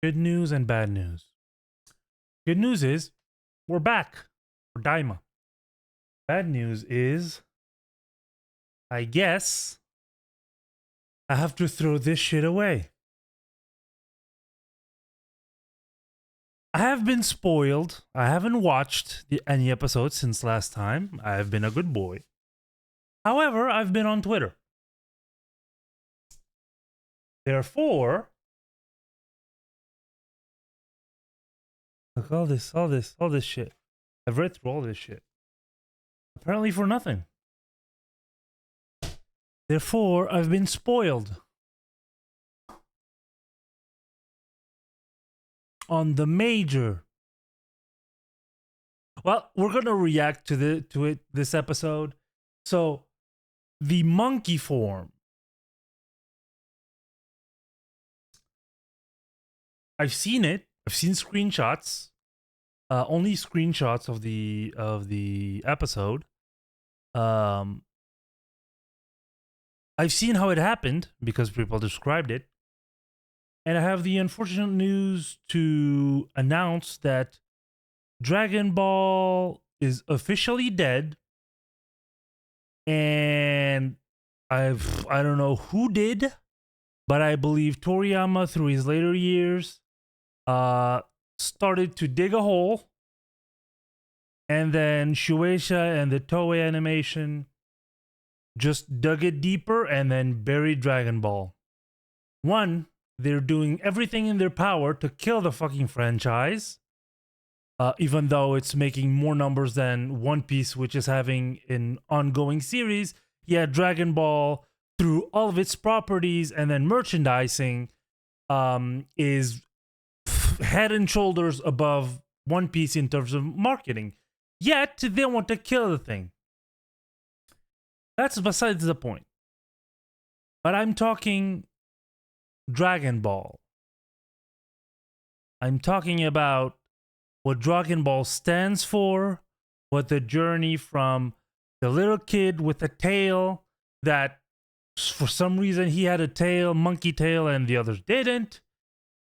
Good news and bad news. Good news is we're back for Daima. Bad news is I guess I have to throw this shit away. I have been spoiled. I haven't watched any episodes since last time. I have been a good boy. However, I've been on Twitter. Therefore, look, all this shit. I've read through all this shit. Apparently for nothing. Therefore, I've been spoiled. On the major. Well, we're gonna react to it this episode. So, the monkey form. I've seen it. I've seen screenshots. Only screenshots of the episode. I've seen how it happened because people described it. And I have the unfortunate news to announce that Dragon Ball is officially dead. And I don't know who did, but I believe Toriyama through his later years started to dig a hole, and then Shueisha and the Toei Animation just dug it deeper and then buried Dragon Ball. One, they're doing everything in their power to kill the fucking franchise, even though it's making more numbers than One Piece, which is having an ongoing series. Yeah, Dragon Ball, through all of its properties and then merchandising, is head and shoulders above One Piece in terms of marketing. Yet, they want to kill the thing. That's besides the point. But I'm talking Dragon Ball. I'm talking about what Dragon Ball stands for, what the journey from the little kid with a tail that for some reason he had a tail, monkey tail, and the others didn't,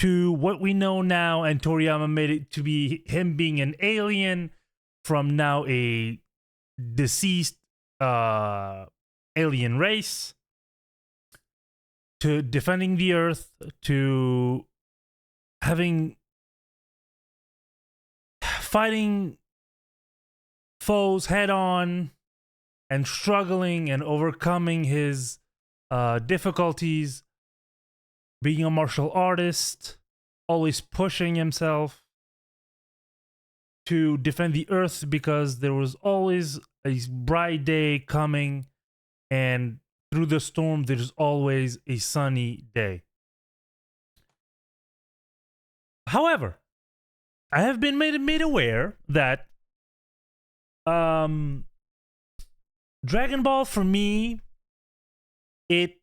to what we know now, and Toriyama made it to be him being an alien from now a deceased alien race, to defending the Earth, to fighting foes head on and struggling and overcoming his difficulties, being a martial artist, always pushing himself to defend the Earth because there was always a bright day coming, and through the storm there's always a sunny day. However, I have been made aware that Dragon Ball, for me, it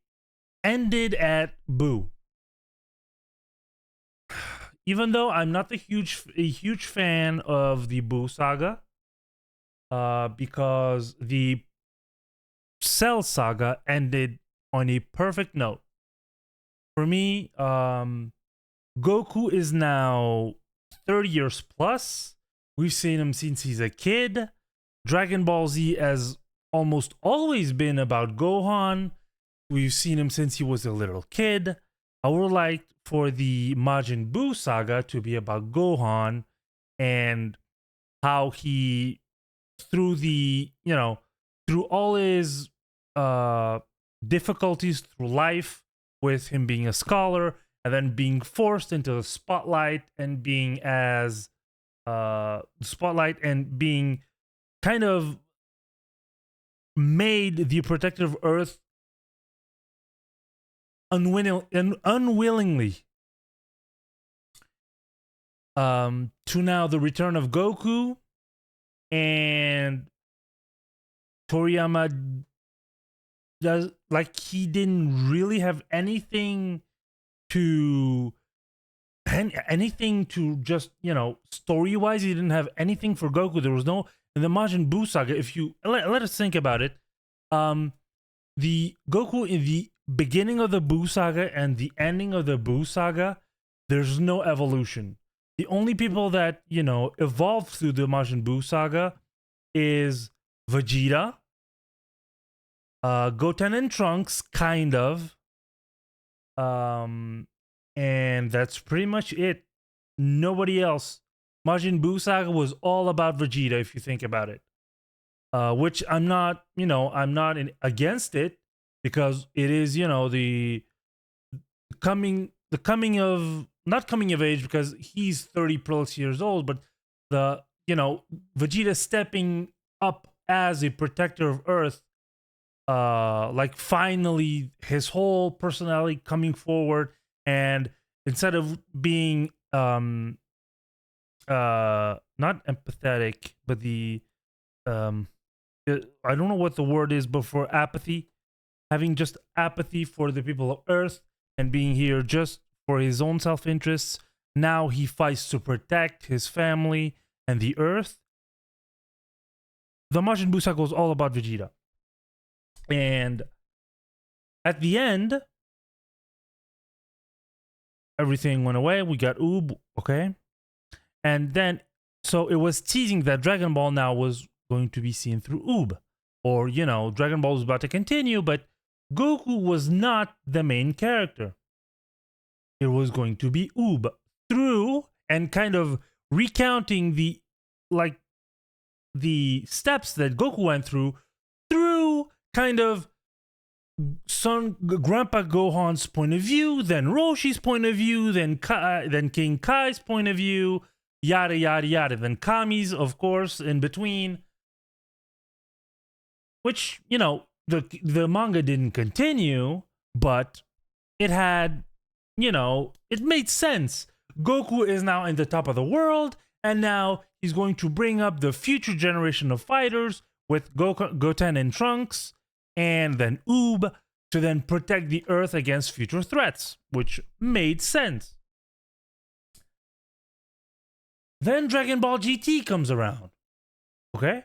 ended at Boo. Even though I'm not a huge fan of the Boo saga, because the Cell saga ended on a perfect note. For me, Goku is now 30 years plus. We've seen him since he's a kid. Dragon Ball Z has almost always been about Gohan. We've seen him since he was a little kid. I would like for the Majin Buu saga to be about Gohan and how he, through all his difficulties through life, with him being a scholar and then being forced into the spotlight and being kind of made the protective Earth unwillingly, to now the return of Goku, and Toriyama does, like, he didn't really have anything to just, story wise, he didn't have anything for Goku. There was no, in the Majin Buu saga, if you let us think about it, the Goku in the beginning of the Buu saga and the ending of the Buu saga there's no evolution. The only people that, you know, evolved through the Majin Buu saga is Vegeta, Goten and Trunks, kind of. And that's pretty much it. Nobody else. Majin Buu saga was all about Vegeta, if you think about it. Which I'm not, you know, I'm not against it, because it is, you know, the coming of, not coming of age, because he's 30 plus years old, but the, you know, Vegeta stepping up as a protector of Earth, like finally his whole personality coming forward, and instead of being not empathetic, but the I don't know what the word is, but for apathy, having just apathy for the people of Earth and being here just for his own self-interests. Now he fights to protect his family and the Earth. The Majin Buu saga was all about Vegeta. And at the end, everything went away. We got Oob, okay? And then, so it was teasing that Dragon Ball now was going to be seen through Oob. Or, you know, Dragon Ball was about to continue, but Goku was not the main character. It was going to be Oob. Through, and kind of recounting the, like, the steps that Goku went through kind of Grandpa Gohan's point of view, then Roshi's point of view, then King Kai's point of view, yada yada yada, then Kami's, of course, in between. Which, you know, the manga didn't continue, but it had, you know, it made sense. Goku is now in the top of the world, and now he's going to bring up the future generation of fighters with Goten and Trunks, and then Oob, to then protect the Earth against future threats, which made sense. Then Dragon Ball GT comes around, okay?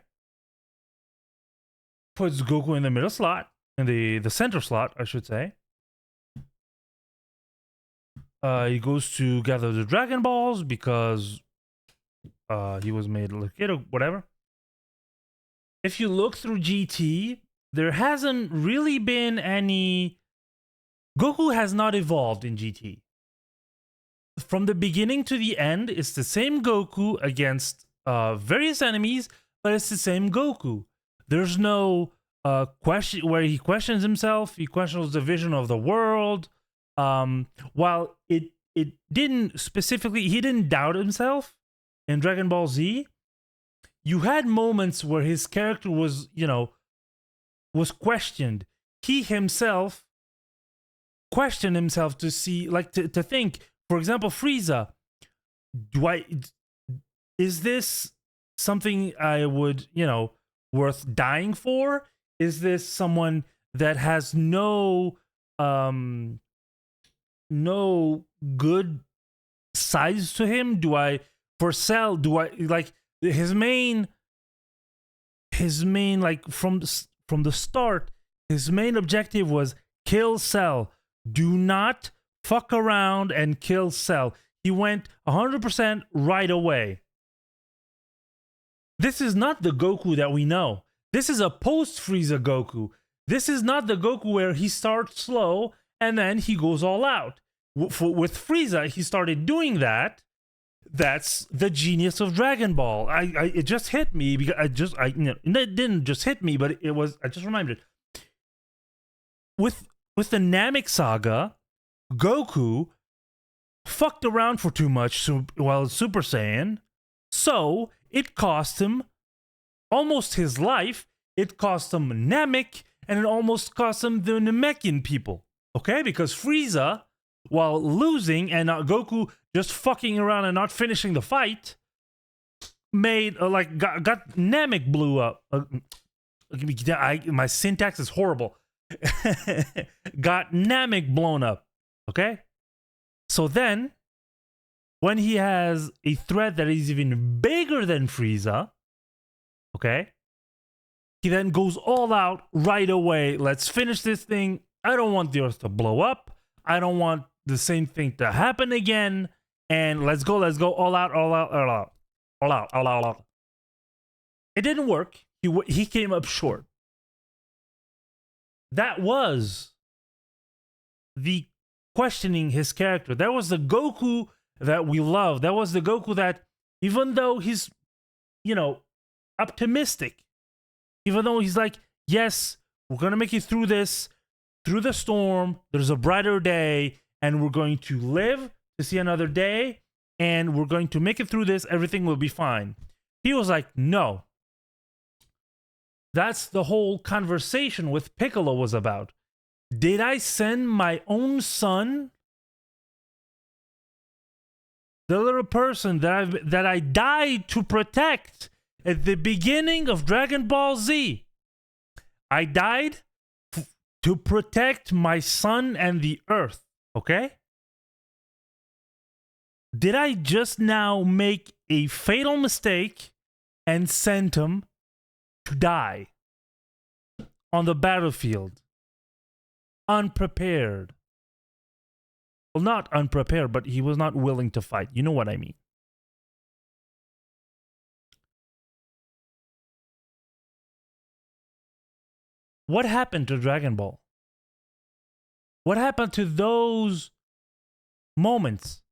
Puts Goku in the middle slot, in the center slot, I should say. He goes to gather the Dragon Balls because he was made a kid or whatever. If you look through GT, there hasn't really been any... Goku has not evolved in GT. From the beginning to the end, it's the same Goku against various enemies, but it's the same Goku. There's no question where he questions himself, he questions the vision of the world. While it didn't specifically, he didn't doubt himself in Dragon Ball Z. You had moments where his character was, you know, was questioned. He himself questioned himself to see, like, to think. For example, Frieza. Is this something I would, you know, worth dying for? Is this someone that has no good sides to him? For Cell, like his main like from the start, his main objective was kill Cell. Do not fuck around and kill Cell. He went 100% right away. This is not the Goku that we know. This is a post-Frieza Goku. This is not the Goku where he starts slow and then he goes all out. With Frieza, he started doing that. That's the genius of Dragon Ball. It just hit me because it didn't just hit me, but it was, I just remembered. With the Namek saga, Goku fucked around for too much while Super Saiyan, so it cost him almost his life. It cost him Namek, and it almost cost him the Namekian people. Okay, because Frieza, while losing, and Goku just fucking around and not finishing the fight, made got Namek blew up. My syntax is horrible. Got Namek blown up. Okay, so then when he has a threat that is even bigger than Frieza, okay, he then goes all out right away. Let's finish this thing. I don't want the Earth to blow up. I don't want the same thing to happen again. and let's go, all out, all out, all out, all out, all out, all out. It didn't work. He came up short. That was the questioning his character. That was the Goku that we love. That was the Goku that, even though he's, optimistic, even though he's like, yes, we're going to make it through this, through the storm, there's a brighter day, and we're going to live to see another day, and we're going to make it through this, everything will be fine. He was like, no. That's the whole conversation with Piccolo was about. Did I send my own son, the little person that I died to protect at the beginning of Dragon Ball Z? I died to protect my son and the Earth, okay? Did I just now make a fatal mistake and send him to die on the battlefield, unprepared? Well, not unprepared, but he was not willing to fight. You know what I mean. What happened to Dragon Ball? What happened to those moments?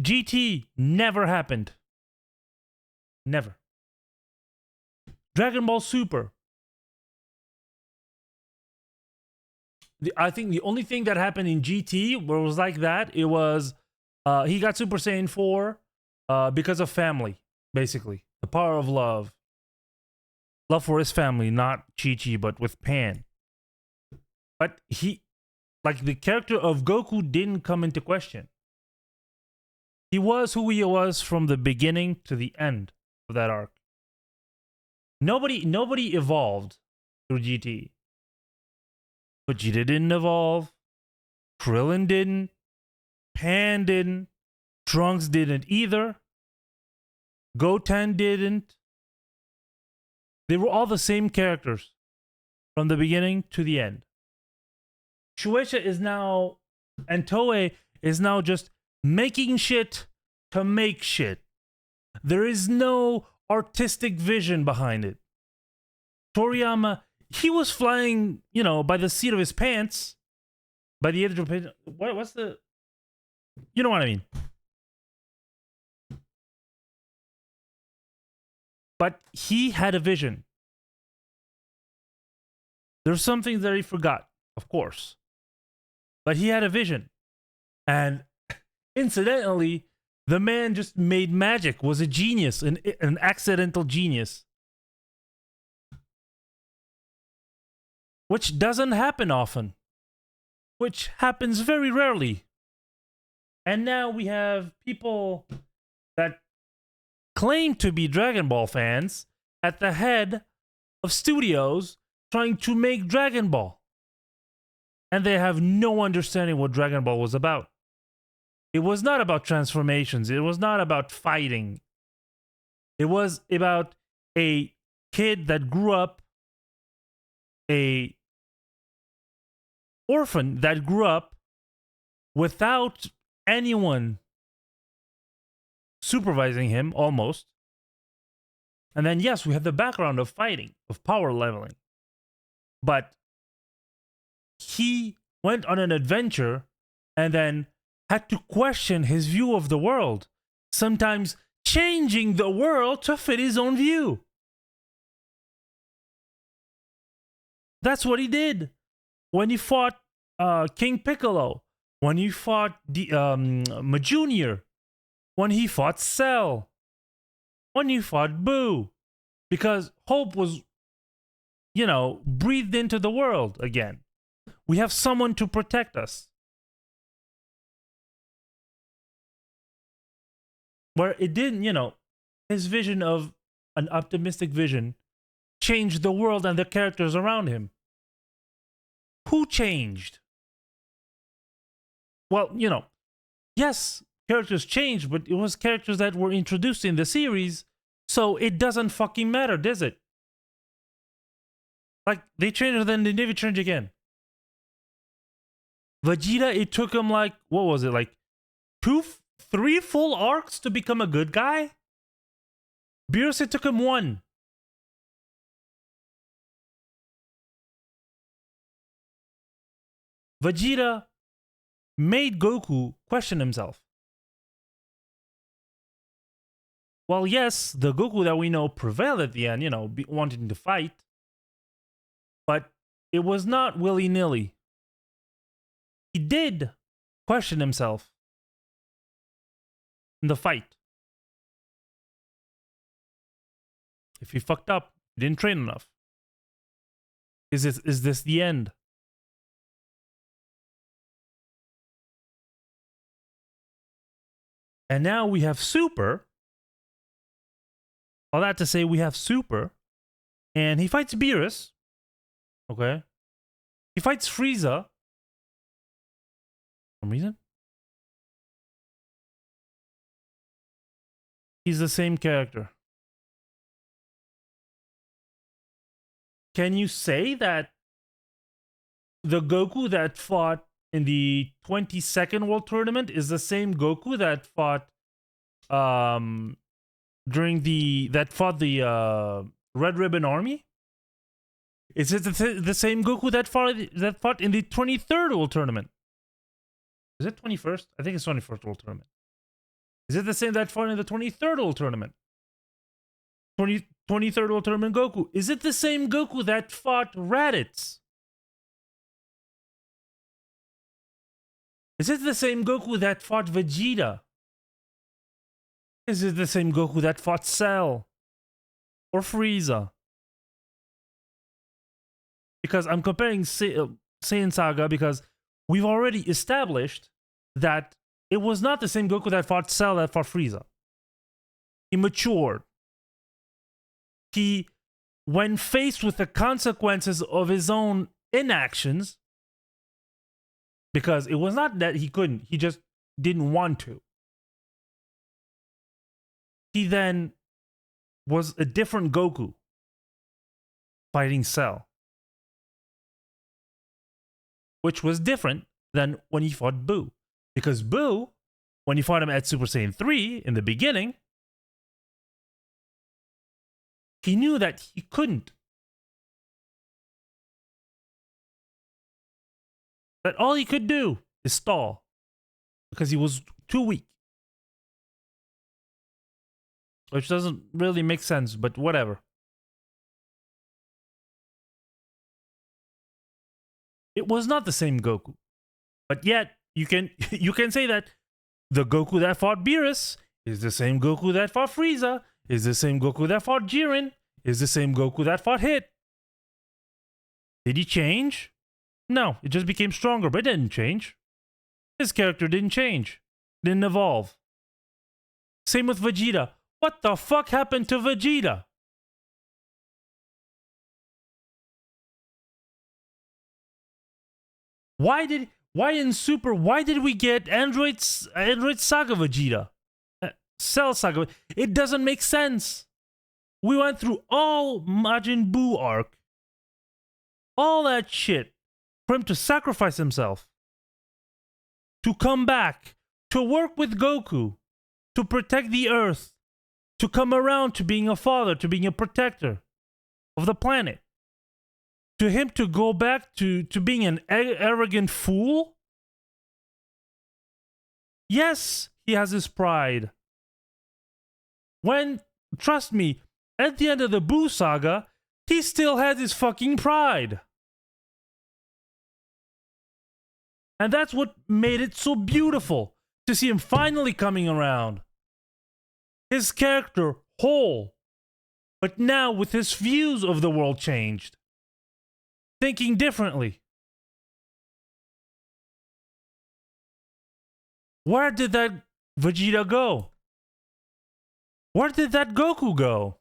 GT never happened. Never. Dragon Ball Super. I think the only thing that happened in GT where it was like that, it was he got Super Saiyan 4 because of family, basically. The power of love. Love for his family, not Chi-Chi, but with Pan. But the character of Goku didn't come into question. He was who he was from the beginning to the end of that arc. Nobody evolved through GT. Vegeta didn't evolve. Krillin didn't. Pan didn't. Trunks didn't either. Goten didn't. They were all the same characters from the beginning to the end. Shueisha is now, and Toei is now just making shit to make shit. There is no artistic vision behind it. Toriyama, he was flying, by the seat of his pants, by the edge of his, what's the, you know what I mean. But he had a vision. There's some things that he forgot, of course. But he had a vision. And incidentally, the man just made magic, was a genius, an accidental genius. Which doesn't happen often. Which happens very rarely. And now we have people that claim to be Dragon Ball fans at the head of studios trying to make Dragon Ball. And they have no understanding what Dragon Ball was about. It was not about transformations. It was not about fighting. It was about a kid that grew up, a orphan that grew up without anyone supervising him, almost. And then, yes, we have the background of fighting, of power leveling. But he went on an adventure and then had to question his view of the world, sometimes changing the world to fit his own view. That's what he did when he fought King Piccolo, when he fought Junior, when he fought Cell, when he fought Boo, because hope was, breathed into the world again. We have someone to protect us. Where it didn't, his vision of an optimistic vision changed the world and the characters around him. Who changed? Well, yes, characters changed, but it was characters that were introduced in the series, so it doesn't fucking matter, does it? Like, they changed and then they never change again. Vegeta, it took him like, what was it, like 3 full arcs to become a good guy? Beerus, it took him 1. Vegeta made Goku question himself. Well, yes, the Goku that we know prevailed at the end, wanting to fight, but it was not willy-nilly. He did question himself in the fight. If he fucked up, he didn't train enough. Is this the end? And now we have Super. All that to say, we have Super, and he fights Beerus. Okay. He fights Frieza. For some reason. He's the same character. Can you say that the Goku that fought in the 22nd World Tournament is the same Goku that fought during the Red Ribbon Army? Is it the same Goku that fought in the 23rd World Tournament? Is it 21st? I think it's 21st World Tournament. Is it the same that fought in the 23rd World Tournament? 23rd World Tournament Goku. Is it the same Goku that fought Raditz? Is it the same Goku that fought Vegeta? Is it the same Goku that fought Cell? Or Frieza? Because I'm comparing Saiyan Saga because we've already established that it was not the same Goku that fought Cell that fought Frieza. He matured. He, when faced with the consequences of his own inactions, because it was not that he couldn't, he just didn't want to. He then was a different Goku fighting Cell, which was different than when he fought Buu. Because Buu, when he fought him at Super Saiyan 3 in the beginning, he knew that he couldn't. That all he could do is stall because he was too weak. Which doesn't really make sense, but whatever. It was not the same Goku. But yet, you can say that the Goku that fought Beerus is the same Goku that fought Frieza, is the same Goku that fought Jiren, is the same Goku that fought Hit. Did he change? No, it just became stronger, but it didn't change. His character didn't change. Didn't evolve. Same with Vegeta. What the fuck happened to Vegeta? Why in Super, why did we get Android Saga Vegeta? Cell Saga. It doesn't make sense. We went through all Majin Buu arc. All that shit. For him to sacrifice himself. To come back. To work with Goku. To protect the Earth. To come around to being a father. To being a protector of the planet. To him to go back to being an arrogant fool? Yes, he has his pride. Trust me, at the end of the Buu saga, he still had his fucking pride. And that's what made it so beautiful, to see him finally coming around. His character whole, but now with his views of the world changed. Thinking differently. Where did that Vegeta go? Where did that Goku go?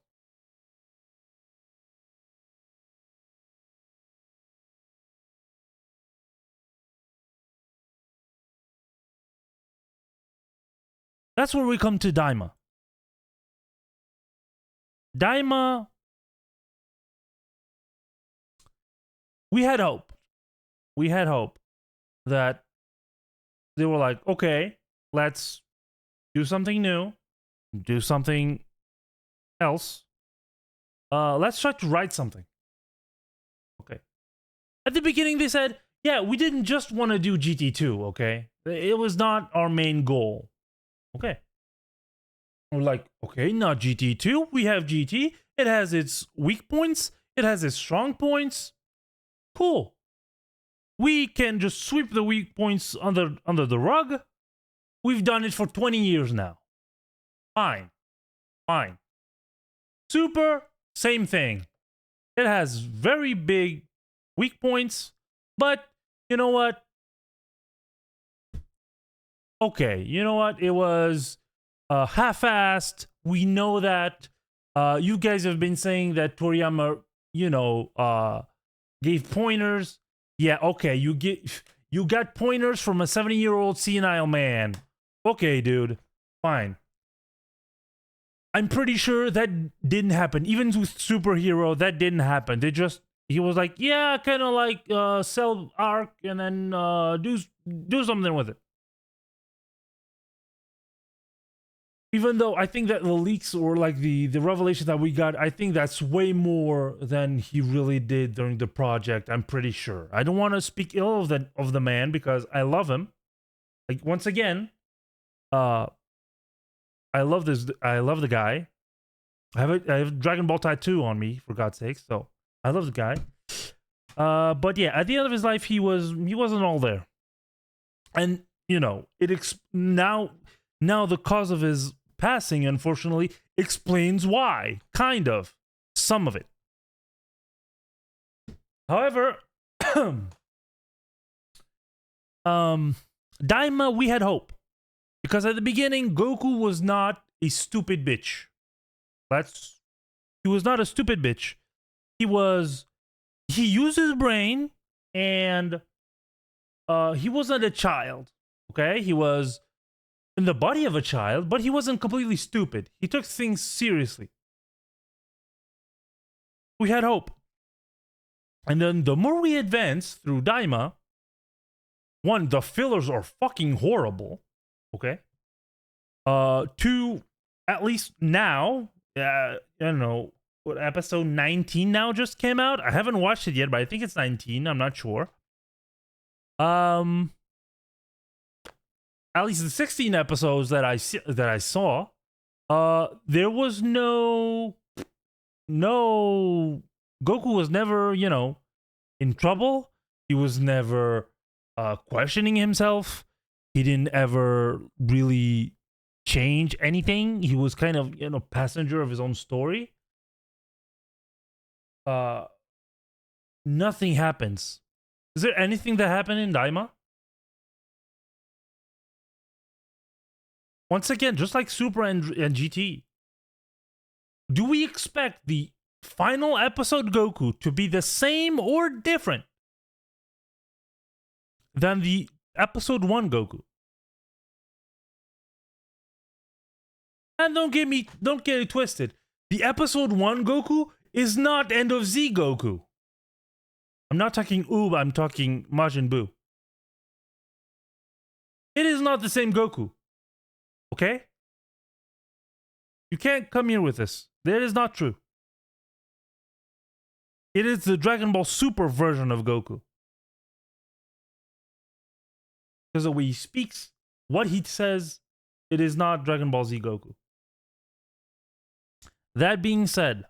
That's where we come to Daima. Daima, we had hope. We had hope that they were like, okay, let's do something new, do something else. Let's try to write something. Okay. At the beginning, they said, yeah, we didn't just want to do GT2, okay? It was not our main goal. Okay. We're like, okay, not GT2. We have GT. It has its weak points. It has its strong points. Cool. We can just sweep the weak points under the rug. We've done it for 20 years now. Fine. Fine. Super, same thing. It has very big weak points, but you know what? Okay, you know what? It was half-assed. We know that. You guys have been saying that Toriyama, gave pointers. Yeah, okay, you got pointers from a 70-year-old senile man. Okay, dude, fine. I'm pretty sure that didn't happen. Even with Superhero, that didn't happen. He was like, yeah, kind of like sell Arc and then do something with it. Even though I think that the leaks or like the revelation that we got, I think that's way more than he really did during the project. I'm pretty sure. I don't want to speak ill of the man because I love him. Like once again, I love the guy. I have Dragon Ball tattoo on me, for God's sake. So I love the guy. But yeah, at the end of his life, he wasn't all there, and now the cause of his passing, unfortunately, explains why. Kind of, some of it. However, Daima, we had hope. Because at the beginning, Goku was not a stupid bitch. He was not a stupid bitch. He used his brain, and he wasn't a child. Okay? He was in the body of a child, but he wasn't completely stupid. He took things seriously. We had hope. And then the more we advance through Daima, one, the fillers are fucking horrible. Okay. Two, at least now, I don't know what episode 19 now just came out. I haven't watched it yet, but I think it's 19. I'm not sure. At least the 16 episodes that I saw, there was no Goku was never, in trouble. He was never questioning himself. He didn't ever really change anything. He was kind of, passenger of his own story. Nothing happens. Is there anything that happened in Daima? Once again, just like Super and GT, do we expect the final episode Goku to be the same or different than the episode 1 Goku? And don't get it twisted. The episode 1 Goku is not End of Z Goku. I'm not talking Oob, I'm talking Majin Buu. It is not the same Goku. Okay? You can't come here with this. That is not true. It is the Dragon Ball Super version of Goku. Because the way he speaks, what he says, it is not Dragon Ball Z Goku. That being said,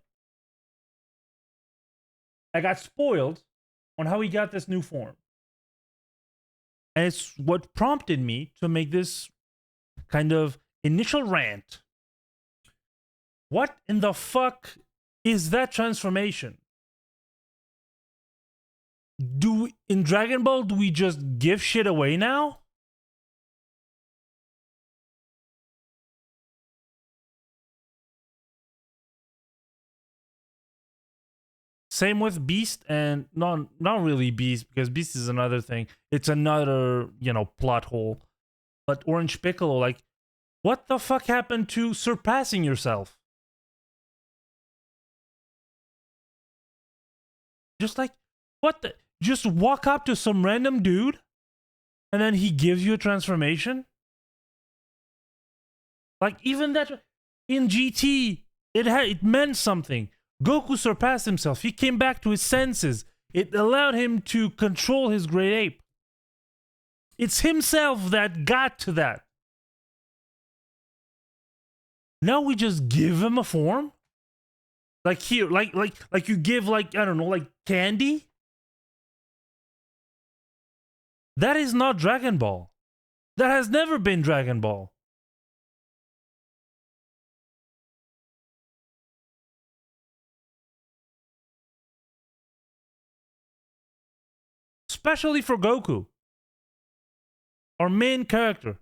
I got spoiled on how he got this new form. And it's what prompted me to make this kind of initial rant. What in the fuck is that transformation? In Dragon Ball, do we just give shit away now? Same with Beast, and not really Beast, because Beast is another thing. It's another, plot hole. But Orange Piccolo, like, what the fuck happened to surpassing yourself? Just like, what the? Just walk up to some random dude and then he gives you a transformation. Like even that in GT, it meant something. Goku surpassed himself. He came back to his senses. It allowed him to control his great ape. It's himself that got to that. Now we just give him a form? Like here, like you give, like, I don't know, like candy? That is not Dragon Ball. That has never been Dragon Ball. Especially for Goku, our main character.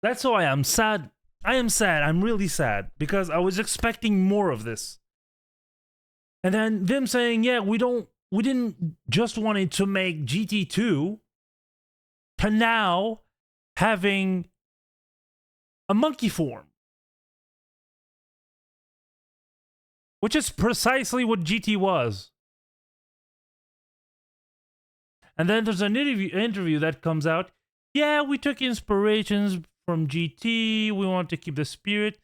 That's why I'm sad. I am sad. I'm really sad because I was expecting more of this. And then them saying, yeah, we didn't just wanted to make GT2 to now having a monkey form. Which is precisely what GT was. And then there's an interview that comes out. Yeah, we took inspirations from GT. We want to keep the spirit.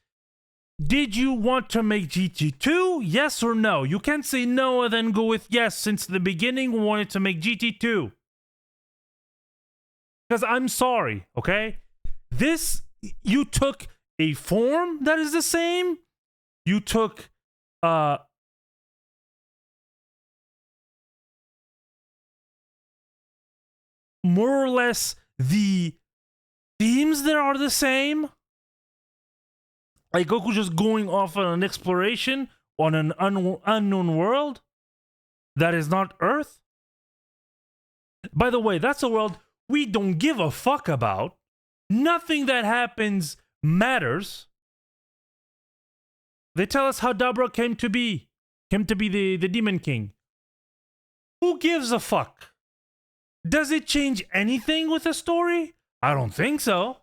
Did you want to make GT2? Yes or no? You can't say no and then go with yes. Since the beginning, we wanted to make GT2. Because I'm sorry, okay? This, you took a form that is the same. You took more or less the themes that are the same. Like Goku just going off on an exploration on an unknown world that is not Earth. By the way, that's a world we don't give a fuck about. Nothing that happens matters. They tell us how Dabra came to be the Demon King. Who gives a fuck? Does it change anything with the story? I don't think so.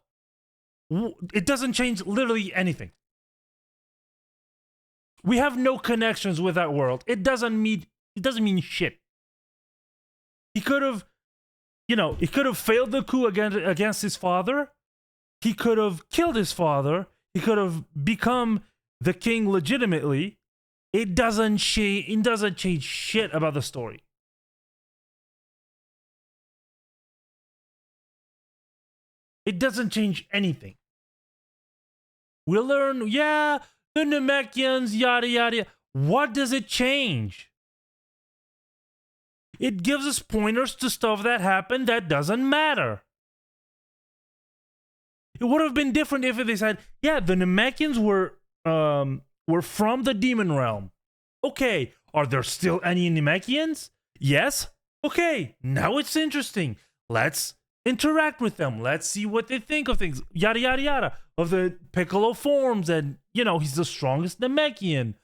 It doesn't change literally anything. We have no connections with that world. It doesn't mean shit. He could have, he could have failed the coup against his father. He could have killed his father. He could have become the king legitimately. It doesn't change shit about the story. It doesn't change anything. We learn, yeah, the Namekians, yada yada. What does it change? It gives us pointers to stuff that happened that doesn't matter. It would have been different if they said, yeah, the Namekians were from the demon realm. Okay, are there still any Namekians? Yes. Okay, now it's interesting. Let's interact with them. Let's see what they think of things. Yada yada yada. Of the Piccolo forms, and he's the strongest Namekian.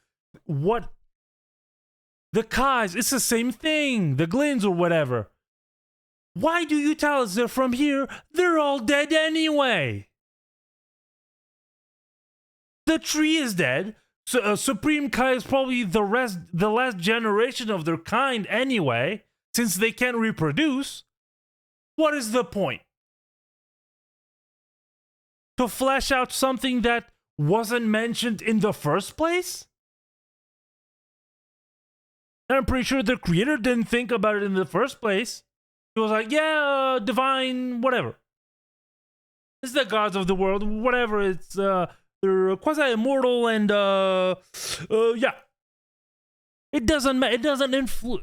What? The Kais, it's the same thing. The Glins or whatever. Why do you tell us they're from here? They're all dead anyway. The tree is dead. So, Supreme Kai is probably the last generation of their kind anyway, since they can't reproduce. What is the point? To flesh out something that wasn't mentioned in the first place? And I'm pretty sure the creator didn't think about it in the first place. He was like, yeah, divine, whatever. It's the gods of the world, whatever. It's, they're quasi-immortal and, yeah. It doesn't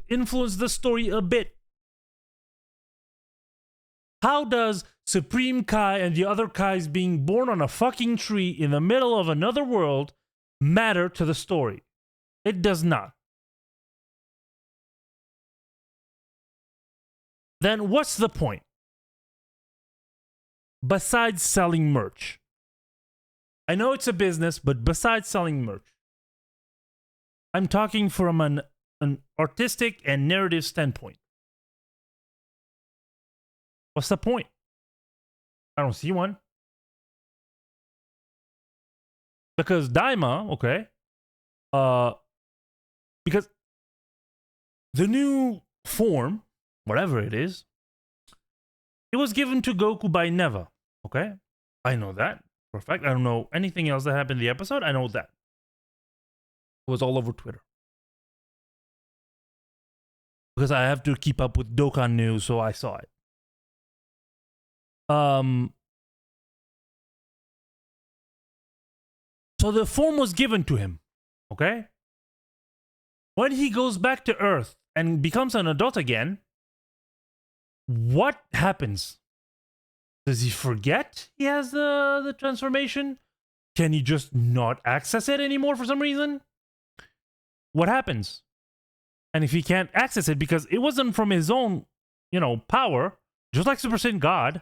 influence the story a bit. How does Supreme Kai and the other Kais being born on a fucking tree in the middle of another world matter to the story? It does not. Then what's the point? Besides selling merch. I know it's a business, but besides selling merch. I'm talking from an artistic and narrative standpoint. What's the point? I don't see one. Because Daima, okay, because The new form, whatever it is, it was given to Goku by Neva. Okay? I know that for a fact. I don't know anything else that happened in the episode. I know that. It was all over Twitter. Because I have to keep up with Dokkan news, so I saw it. So the form was given to him. Okay? When he goes back to Earth and becomes an adult again, what happens? Does he forget he has the transformation? Can he just not access it anymore for some reason? What happens? And if he can't access it because it wasn't from his own, power, just like Super Saiyan God,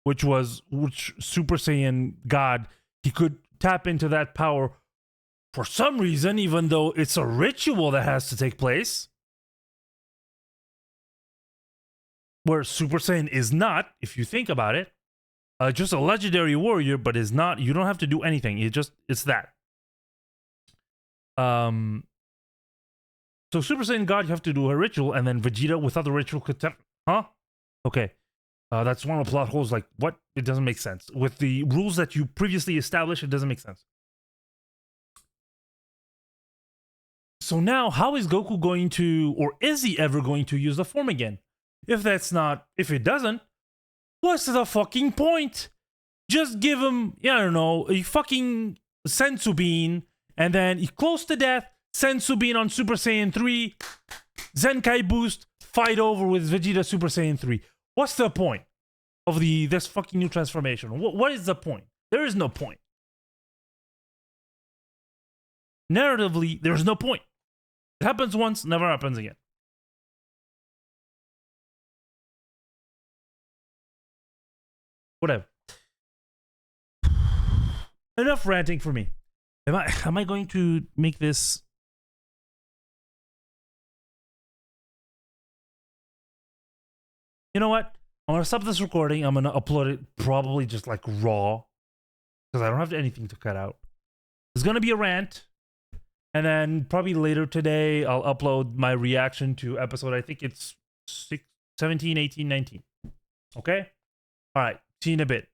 which Super Saiyan God, he could tap into that power for some reason, even though it's a ritual that has to take place. Where Super Saiyan is not, if you think about it, just a legendary warrior, but is not, you don't have to do anything. It's that. So Super Saiyan God, you have to do a ritual, and then Vegeta without the ritual could huh? Okay. That's one of the plot holes, like, what? It doesn't make sense. With the rules that you previously established, it doesn't make sense. So now, how is Goku going to, or is he ever going to use the form again? If it doesn't, what's the fucking point? Just give him, I don't know, a fucking Senzu Bean, and then he close to death, Senzu Bean on Super Saiyan 3, Zenkai boost, fight over with Vegeta Super Saiyan 3. What's the point of this fucking new transformation? What is the point? There is no point. Narratively, there's no point. It happens once, never happens again. Whatever. Enough ranting for me. Am I going to make this? You know what? I'm gonna stop this recording. I'm gonna upload it probably just like raw, because I don't have anything to cut out. There's gonna be a rant, and then probably later today I'll upload my reaction to episode, I think it's 17, 18, 19. Okay? All right. See you in a bit.